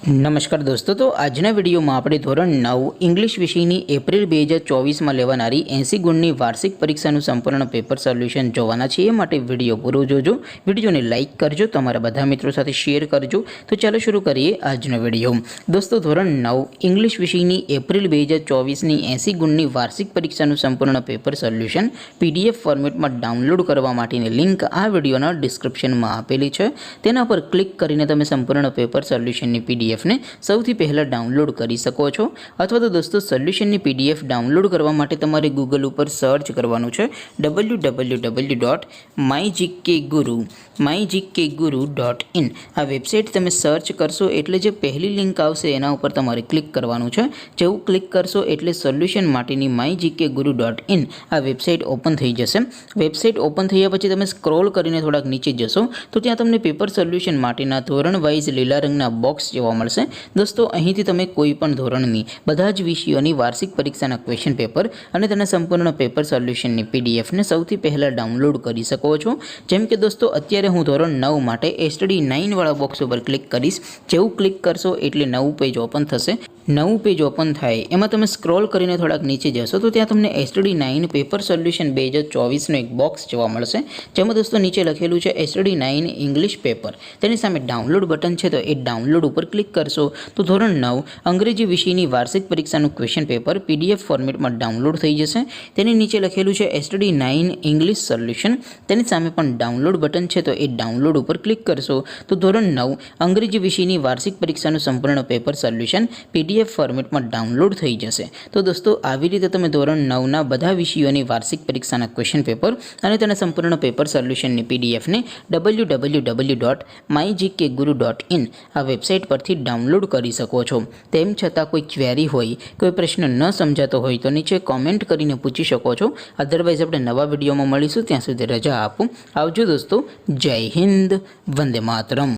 નમસ્કાર દોસ્તો, તો આજના વિડીયોમાં આપણે ધોરણ 9 ઇંગ્લિશ વિષયની એપ્રિલ 2024માં લેવાનારી 80 ગુણની વાર્ષિક પરીક્ષાનું સંપૂર્ણ પેપર સોલ્યુશન જોવાના છીએ। એ માટે વિડીયો પૂરો જોજો, વિડીયોને લાઇક કરજો, તમારા બધા મિત્રો સાથે શેર કરજો। તો ચાલો શરૂ કરીએ આજનો વિડીયો। દોસ્તો, ધોરણ 9 ઇંગ્લિશ વિષયની એપ્રિલ 2024ની 80 ગુણની વાર્ષિક પરીક્ષાનું સંપૂર્ણ પેપર સોલ્યુશન PDF ફોર્મેટમાં ડાઉનલોડ કરવા માટેની લિંક આ વિડીયોના ડિસ્ક્રિપ્શનમાં આપેલી છે। તેના પર ક્લિક કરીને તમે સંપૂર્ણ પેપર સોલ્યુશનની PDF ને સૌથી પહેલા ડાઉનલોડ કરી શકો છો। અથવા તો દોસ્તો, સોલ્યુશનની PDF ડાઉનલોડ કરવા માટે તમારે ગૂગલ ઉપર સર્ચ કરવાનું છે www.mygkguru.in। આ વેબસાઇટ તમે સર્ચ કરશો એટલે જે પહેલી લિંક આવશે એના ઉપર તમારે ક્લિક કરવાનું છે। જેવું ક્લિક કરશો એટલે સોલ્યુશન માટેની mygkguru.in આ વેબસાઇટ ઓપન થઈ જશે। વેબસાઇટ ઓપન થયા પછી તમે સ્ક્રોલ કરીને થોડાક નીચે જશો તો ત્યાં તમને પેપર સોલ્યુશન માટેના ધોરણ વાઇઝ લીલા રંગના બોક્સ જોવા મળશે। દોસ્તો, અહીંથી તમે કોઈ પણ ધોરણની બધા જ વિષયોની વાર્ષિક પરીક્ષાના ક્વેશ્ચન પેપર અને તેના સંપૂર્ણ પેપર સોલ્યુશનની PDF ને સૌથી પહેલા ડાઉનલોડ કરી શકો છો। જેમ કે દોસ્તો, અત્યારે હું ધોરણ 9 માટે STD 9 વાળા બોક્સ ઉપર ક્લિક કરીશ। જેવું ક્લિક કરશો એટલે નવું પેજ ઓપન થશે। નવું પેજ ઓપન થાય એમાં તમે સ્ક્રોલ કરીને થોડાક નીચે જશો તો ત્યાં તમને STD 9 પેપર સોલ્યુશન 2024નો એક બોક્સ જોવા મળશે। જેમાં દોસ્તો નીચે લખેલું છે STD 9 ઇંગ્લિશ પેપર। તેની સામે ડાઉનલોડ બટન છે, તો એ ડાઉનલોડ ઉપર ક્લિક કરશો તો ધોરણ 9 અંગ્રેજી વિષયની વાર્ષિક પરીક્ષાનું ક્વેશ્ચન પેપર PDF ફોર્મેટમાં ડાઉનલોડ થઈ જશે। તેની નીચે લખેલું છે STD 9 ઇંગ્લિશ સોલ્યુશન। તેની સામે પણ ડાઉનલોડ બટન છે, તો એ ડાઉનલોડ ઉપર ક્લિક કરશો તો ધોરણ 9 અંગ્રેજી વિષયની વાર્ષિક પરીક્ષાનું સંપૂર્ણ પેપર સોલ્યુશન PDF ફોર્મેટમાં ડાઉનલોડ થઈ જશે। તો દોસ્તો, આવી રીતે તમે ધોરણ 9ના બધા વિષયોની વાર્ષિક પરીક્ષાના ક્વેશ્ચન પેપર અને તેના સંપૂર્ણ પેપર સોલ્યુશનની PDF ને www.mygkguru.in આ વેબસાઇટ પરથી ડાઉનલોડ કરી શકો છો। તેમ છતાં કોઈ ક્વેરી હોય, કોઈ પ્રશ્ન ન સમજાતો હોય તો નીચે કોમેન્ટ કરીને પૂછી શકો છો। અધરવાઇઝ આપણે નવા વિડીયોમાં મળીશું, ત્યાં સુધી રજા આપો। આવજો દોસ્તો, જય હિન્દ, વંદે માતરમ।